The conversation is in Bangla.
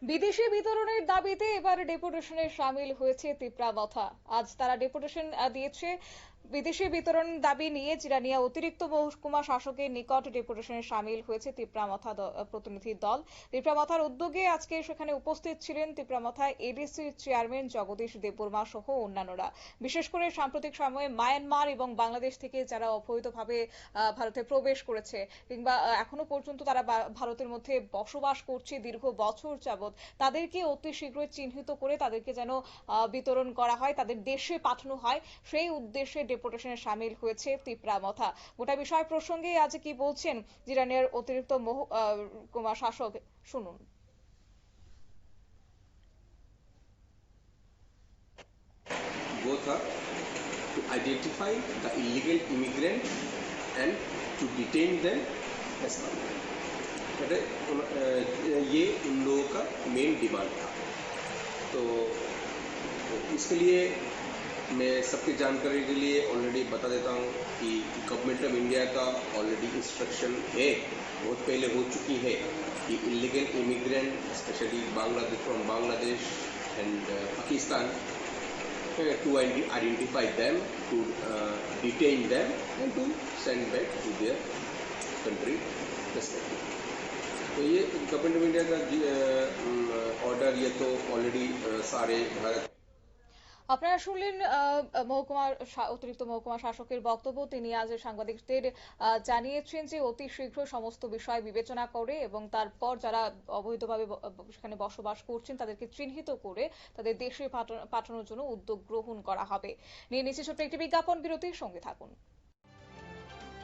বিদেশি বিতরণের দাবিতে এবার ডেপুটেশনে সামিল হয়েছে তিপ্রামথা। আজ তারা ডেপুটেশন দিয়েছে বিদেশি বিতরণ দাবি নিয়ে। জিরানিয়া অতিরিক্ত মহকুমা শাসকের নিকট ডেপুটেশনে সামিল হয়েছে তিপ্রামথা প্রতিনিধি দল। তিপ্রামথার উদ্যোগে আজকে সেখানে উপস্থিত ছিলেন তিপ্রামথা এডিসি চেয়ারম্যান জগদীশ দেববর্মা সহ অন্যান্যরা। বিশেষ করে সাম্প্রতিক সময়ে মায়ানমার এবং বাংলাদেশ থেকে যারা অবৈধভাবে ভারতে প্রবেশ করেছে কিংবা এখনো পর্যন্ত তারা ভারতের মধ্যে বসবাস করছে দীর্ঘ বছর যাবত, তাদেরকে অতি শীঘ্রই চিহ্নিত করে তাদেরকে যেন বিতরণ করা হয়, তাদের দেশে পাঠানো হয়, সেই উদ্দেশ্যে ডেপুটেশনে সামিল হয়েছে তিপ্রামথা। গোটা বিষয় প্রসঙ্গে আজ কি বলছেন জিরানিয়ার অতিরিক্ত মহকুমা শাসক, শুনুন। Both are to identify the illegal immigrant and to detain them as well. ये उन लोगों का मेन डिमांड था। तो इसके लिए मैं सबकी जानकारी के लिए ऑलरेडी बता देता हूँ कि गवर्नमेंट ऑफ इंडिया का ऑलरेडी इंस्ट्रक्शन है, बहुत पहले हो चुकी है, कि illegal immigrant specially Bangladesh from Bangladesh and Pakistan to identify them, to detain them and to send back to their country respectively. तो ये गवर्नमेंट ऑफ इंडिया का ऑर्डर ये तो ऑलरेडी सारे भारत। আপনারা শুনলেন অতিরিক্ত মহকুমা শাসকের বক্তব্য। তিনি আজ সাংবাদিকদের জানিয়েছেন যে অতি শীঘ্র সমস্ত বিষয় বিবেচনা করে এবং তারপর যারা অবৈধভাবে সেখানে বসবাস করছেন তাদেরকে চিহ্নিত করে তাদের দেশে পাঠানোর জন্য উদ্যোগ গ্রহণ করা হবে। নিয়ে নিচ্ছে ছোট্ট একটি বিজ্ঞাপন বিরতির সঙ্গে থাকুন।